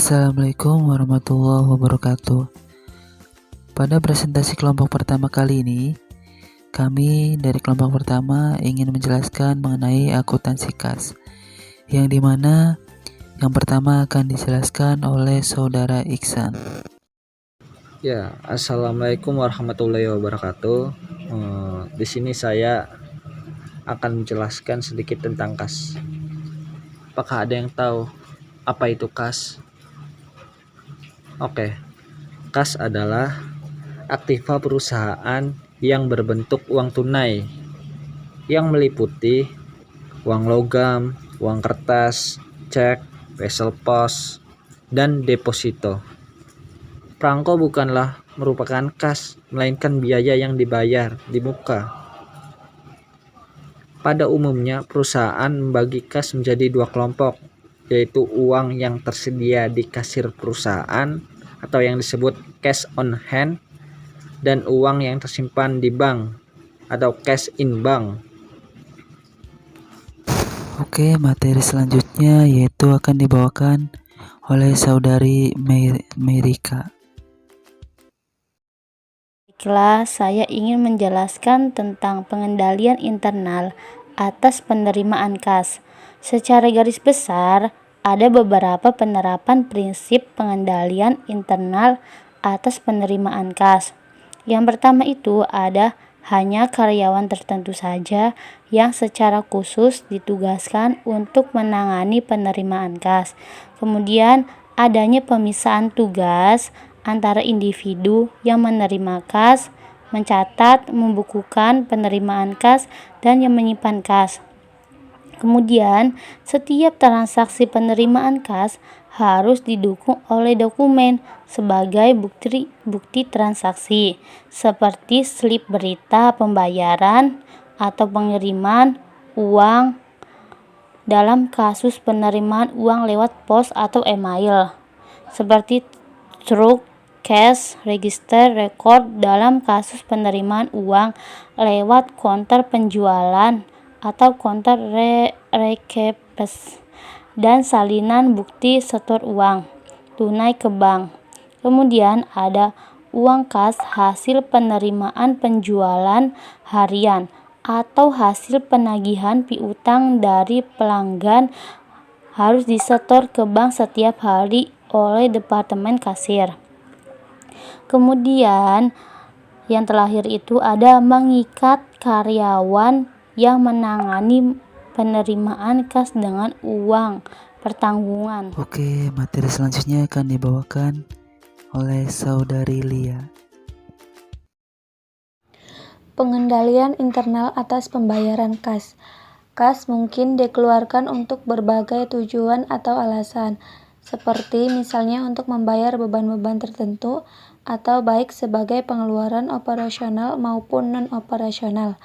Assalamualaikum warahmatullahi wabarakatuh. Pada presentasi kelompok pertama kali ini, kami dari kelompok pertama ingin menjelaskan mengenai akuntansi kas, yang dimana yang pertama akan dijelaskan oleh Saudara Iksan. Ya, Assalamualaikum warahmatullahi wabarakatuh. Di sini saya akan menjelaskan sedikit tentang kas. Apakah ada yang tahu apa itu kas? Oke, kas adalah aktiva perusahaan yang berbentuk uang tunai yang meliputi uang logam, uang kertas, cek, wesel pos, dan deposito. Prangko bukanlah merupakan kas, melainkan biaya yang dibayar di muka. Pada umumnya, perusahaan membagi kas menjadi dua kelompok, yaitu uang yang tersedia di kasir perusahaan atau yang disebut cash on hand, dan uang yang tersimpan di bank atau cash in bank. Oke, materi selanjutnya yaitu akan dibawakan oleh Saudari Merika. Baiklah, saya ingin menjelaskan tentang pengendalian internal atas penerimaan kas. Secara garis besar, ada beberapa penerapan prinsip pengendalian internal atas penerimaan kas. Yang pertama itu ada hanya karyawan tertentu saja yang secara khusus ditugaskan untuk menangani penerimaan kas. Kemudian adanya pemisahan tugas antara individu yang menerima kas, mencatat, membukukan penerimaan kas, dan yang menyimpan kas. Kemudian, setiap transaksi penerimaan kas harus didukung oleh dokumen sebagai bukti transaksi, seperti slip berita pembayaran atau pengiriman uang dalam kasus penerimaan uang lewat pos atau email, seperti truk, cash register record dalam kasus penerimaan uang lewat konter penjualan atau konter receipt, dan salinan bukti setor uang tunai ke bank. Kemudian ada uang kas hasil penerimaan penjualan harian atau hasil penagihan piutang dari pelanggan harus disetor ke bank setiap hari oleh Departemen Kasir. Kemudian yang terakhir itu ada mengikat karyawan yang menangani penerimaan kas dengan uang pertanggungan. Oke, materi selanjutnya akan dibawakan oleh Saudari Lia. Pengendalian internal atas pembayaran kas. Kas mungkin dikeluarkan untuk berbagai tujuan atau alasan, seperti misalnya untuk membayar beban-beban tertentu, atau baik sebagai pengeluaran operasional maupun non-operasional.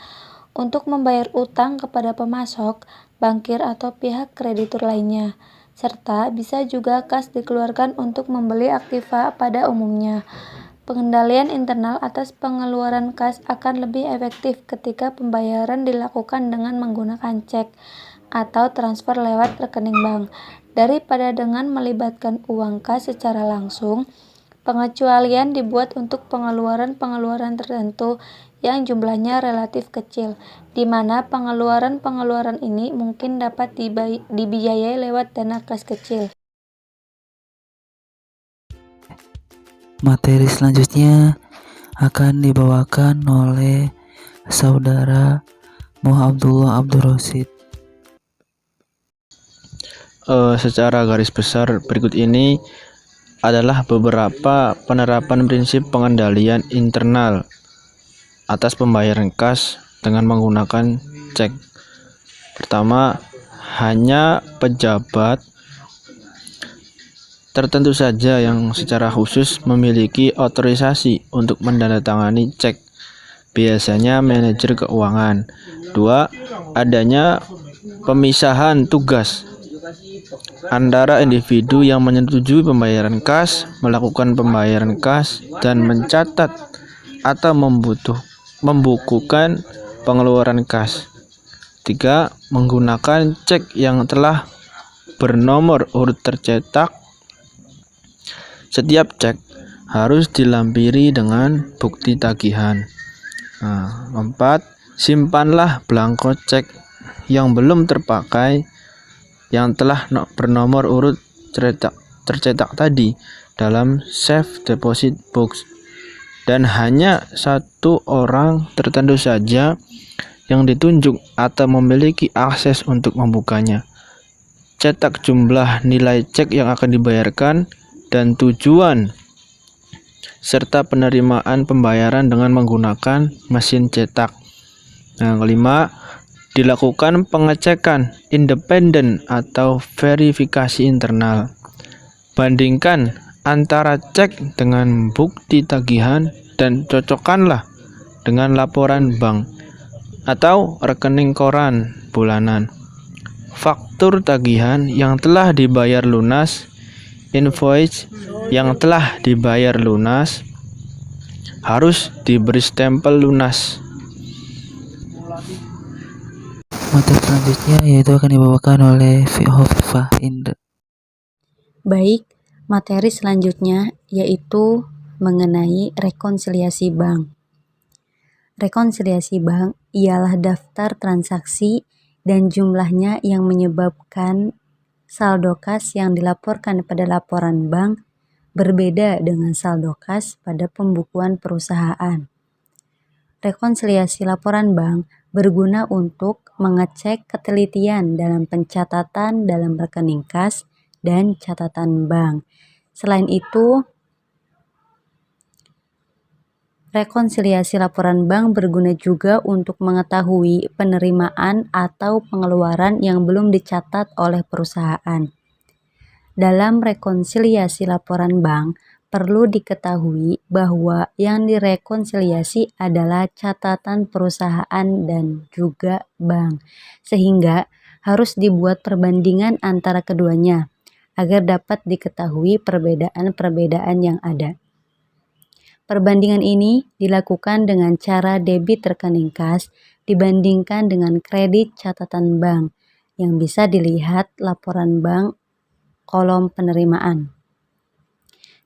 Untuk membayar utang kepada pemasok, bankir atau pihak kreditur lainnya. Serta bisa juga kas dikeluarkan untuk membeli aktiva pada umumnya. Pengendalian internal atas pengeluaran kas akan lebih efektif ketika pembayaran dilakukan dengan menggunakan cek atau transfer lewat rekening bank daripada dengan melibatkan uang kas secara langsung. Pengecualian dibuat untuk pengeluaran-pengeluaran tertentu yang jumlahnya relatif kecil, di mana pengeluaran-pengeluaran ini mungkin dapat dibiayai lewat dana kas kecil. Materi selanjutnya akan dibawakan oleh Saudara Abdullah Abdul Rosid. Secara garis besar berikut ini adalah beberapa penerapan prinsip pengendalian internal atas pembayaran kas dengan menggunakan cek. Pertama, hanya pejabat tertentu saja yang secara khusus memiliki otorisasi untuk menandatangani cek, biasanya manajer keuangan. 2. Adanya pemisahan tugas antara individu yang menyetujui pembayaran kas, melakukan pembayaran kas, dan mencatat atau membukukan pengeluaran kas. 3. Menggunakan cek yang telah bernomor urut tercetak Setiap cek harus dilampiri dengan bukti tagihan. Nah, 4. Simpanlah belangko cek yang belum terpakai yang telah bernomor urut tercetak tadi dalam safe deposit box, dan hanya satu orang tertentu saja yang ditunjuk atau memiliki akses untuk membukanya. Cetak jumlah nilai cek yang akan dibayarkan dan tujuan serta penerimaan pembayaran dengan menggunakan mesin cetak. Yang kelima, dilakukan pengecekan independen atau verifikasi internal. Bandingkan antara cek dengan bukti tagihan dan cocokkanlah dengan laporan bank atau rekening koran bulanan. Faktur tagihan yang telah dibayar lunas, invoice yang telah dibayar lunas harus diberi stempel lunas. Materi selanjutnya yaitu akan dibawakan oleh Hovifah Indra. Baik, materi selanjutnya yaitu mengenai rekonsiliasi bank. Rekonsiliasi bank ialah daftar transaksi dan jumlahnya yang menyebabkan saldo kas yang dilaporkan pada laporan bank berbeda dengan saldo kas pada pembukuan perusahaan. Rekonsiliasi laporan bank berguna untuk mengecek ketelitian dalam pencatatan dalam rekening kas dan catatan bank. Selain itu, rekonsiliasi laporan bank berguna juga untuk mengetahui penerimaan atau pengeluaran yang belum dicatat oleh perusahaan. Dalam rekonsiliasi laporan bank, perlu diketahui bahwa yang direkonsiliasi adalah catatan perusahaan dan juga bank, sehingga harus dibuat perbandingan antara keduanya agar dapat diketahui perbedaan-perbedaan yang ada. Perbandingan ini dilakukan dengan cara debit rekening kas dibandingkan dengan kredit catatan bank yang bisa dilihat laporan bank kolom penerimaan,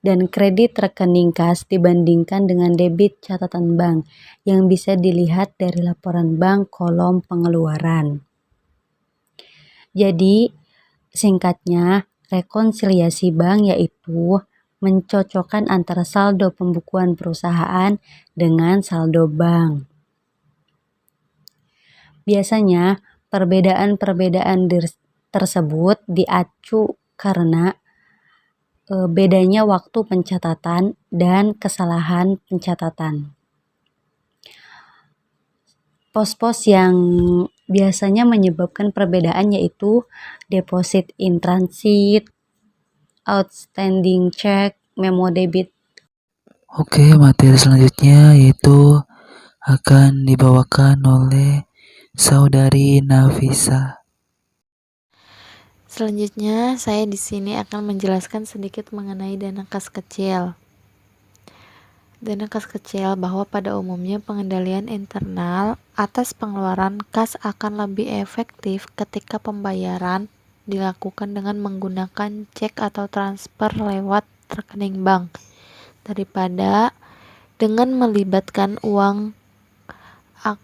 dan kredit rekening kas dibandingkan dengan debit catatan bank yang bisa dilihat dari laporan bank kolom pengeluaran. Jadi, singkatnya, rekonsiliasi bank yaitu mencocokkan antara saldo pembukuan perusahaan dengan saldo bank. Biasanya, perbedaan-perbedaan tersebut diacu karena bedanya waktu pencatatan dan kesalahan pencatatan. Pos-pos yang biasanya menyebabkan perbedaan yaitu deposit in transit, outstanding check, memo debit. Oke, materi selanjutnya yaitu akan dibawakan oleh Saudari Nafisa. Selanjutnya, saya di sini akan menjelaskan sedikit mengenai dana kas kecil. Dana kas kecil bahwa pada umumnya pengendalian internal atas pengeluaran kas akan lebih efektif ketika pembayaran dilakukan dengan menggunakan cek atau transfer lewat rekening bank daripada dengan melibatkan uang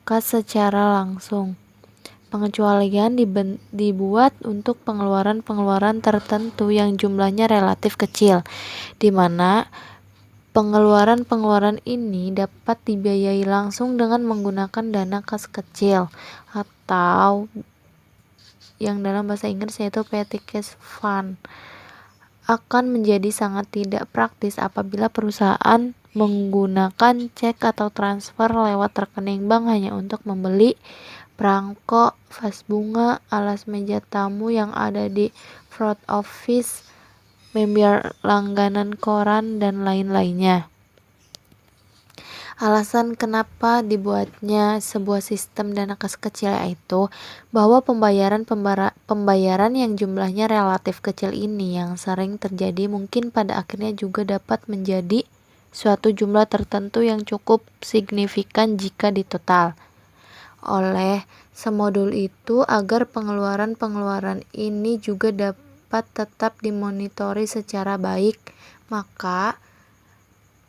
kas secara langsung. Pengecualian dibuat untuk pengeluaran-pengeluaran tertentu yang jumlahnya relatif kecil, di mana pengeluaran-pengeluaran ini dapat dibiayai langsung dengan menggunakan dana kas kecil atau yang dalam bahasa Inggris yaitu petty cash fund. Akan menjadi sangat tidak praktis apabila perusahaan menggunakan cek atau transfer lewat rekening bank hanya untuk membeli perangko, vas bunga, alas meja tamu yang ada di front office, membayar langganan koran, dan lain-lainnya. Alasan kenapa dibuatnya sebuah sistem dana kas kecil yaitu bahwa pembayaran yang jumlahnya relatif kecil ini yang sering terjadi mungkin pada akhirnya juga dapat menjadi suatu jumlah tertentu yang cukup signifikan jika ditotal. Oleh semodul itu, agar pengeluaran-pengeluaran ini juga dapat tetap dimonitori secara baik, Maka,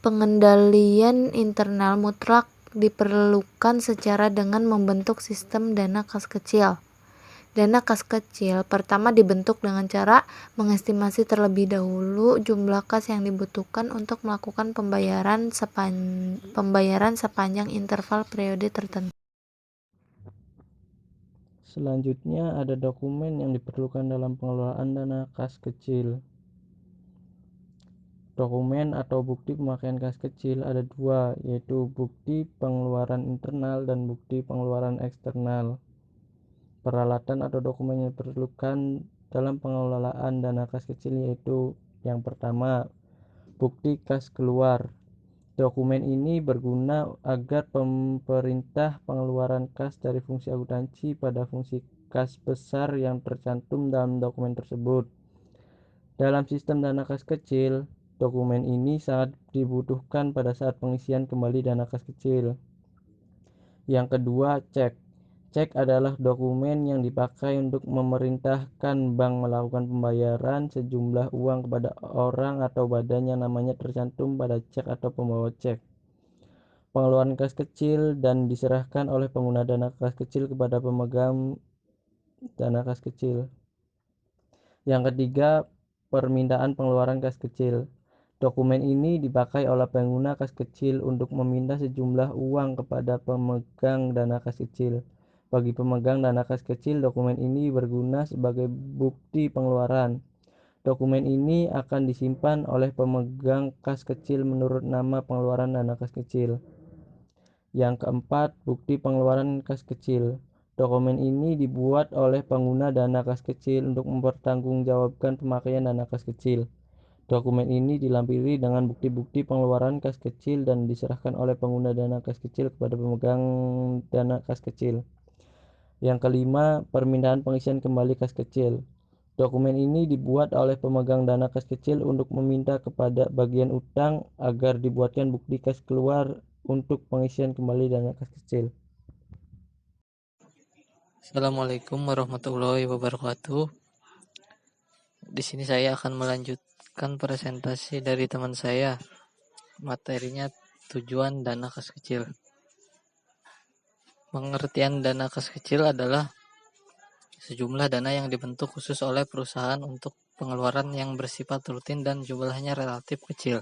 pengendalian internal mutlak diperlukan secara dengan membentuk sistem dana kas kecil. Dana kas kecil pertama dibentuk dengan cara mengestimasi terlebih dahulu jumlah kas yang dibutuhkan untuk melakukan pembayaran sepanjang interval periode tertentu. Selanjutnya ada dokumen yang diperlukan dalam pengelolaan dana kas kecil. Dokumen atau bukti pemakaian kas kecil ada dua, yaitu bukti pengeluaran internal dan bukti pengeluaran eksternal. Peralatan atau dokumen yang diperlukan dalam pengelolaan dana kas kecil yaitu yang pertama, bukti kas keluar. Dokumen ini berguna agar pemerintah pengeluaran kas dari fungsi akuntansi pada fungsi kas besar yang tercantum dalam dokumen tersebut. Dalam sistem dana kas kecil, dokumen ini sangat dibutuhkan pada saat pengisian kembali dana kas kecil. Yang kedua, cek. Cek adalah dokumen yang dipakai untuk memerintahkan bank melakukan pembayaran sejumlah uang kepada orang atau badan yang namanya tercantum pada cek atau pembawa cek. Pengeluaran kas kecil dan diserahkan oleh pengguna dana kas kecil kepada pemegang dana kas kecil. Yang ketiga, permintaan pengeluaran kas kecil. Dokumen ini dipakai oleh pengguna kas kecil untuk meminta sejumlah uang kepada pemegang dana kas kecil. Bagi pemegang dana kas kecil, dokumen ini berguna sebagai bukti pengeluaran. Dokumen ini akan disimpan oleh pemegang kas kecil menurut nama pengeluaran dana kas kecil. Yang keempat, bukti pengeluaran kas kecil. Dokumen ini dibuat oleh pengguna dana kas kecil untuk mempertanggungjawabkan pemakaian dana kas kecil. Dokumen ini dilampiri dengan bukti-bukti pengeluaran kas kecil dan diserahkan oleh pengguna dana kas kecil kepada pemegang dana kas kecil. Yang kelima, permintaan pengisian kembali kas kecil. Dokumen ini dibuat oleh pemegang dana kas kecil untuk meminta kepada bagian utang agar dibuatkan bukti kas keluar untuk pengisian kembali dana kas kecil. Assalamualaikum warahmatullahi wabarakatuh. Di sini saya akan melanjutkan presentasi dari teman saya. Materinya tujuan dana kas kecil. Pengertian dana kas kecil adalah sejumlah dana yang dibentuk khusus oleh perusahaan untuk pengeluaran yang bersifat rutin dan jumlahnya relatif kecil.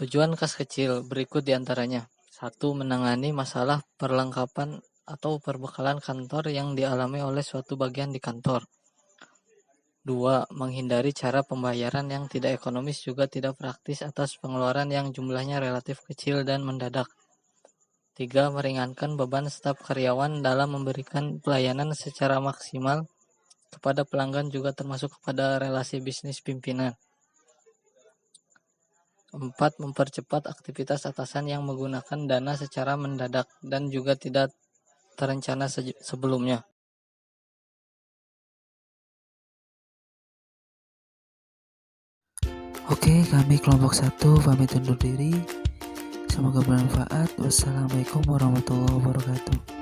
Tujuan kas kecil berikut diantaranya. 1. Menangani masalah perlengkapan atau perbekalan kantor yang dialami oleh suatu bagian di kantor. 2. Menghindari cara pembayaran yang tidak ekonomis juga tidak praktis atas pengeluaran yang jumlahnya relatif kecil dan mendadak. 3. Meringankan beban staf karyawan dalam memberikan pelayanan secara maksimal kepada pelanggan juga termasuk kepada relasi bisnis pimpinan. 4. Mempercepat aktivitas atasan yang menggunakan dana secara mendadak dan juga tidak terencana sebelumnya. Oke, kami kelompok 1 pamit undur diri. Semoga bermanfaat. Wassalamualaikum warahmatullahi wabarakatuh.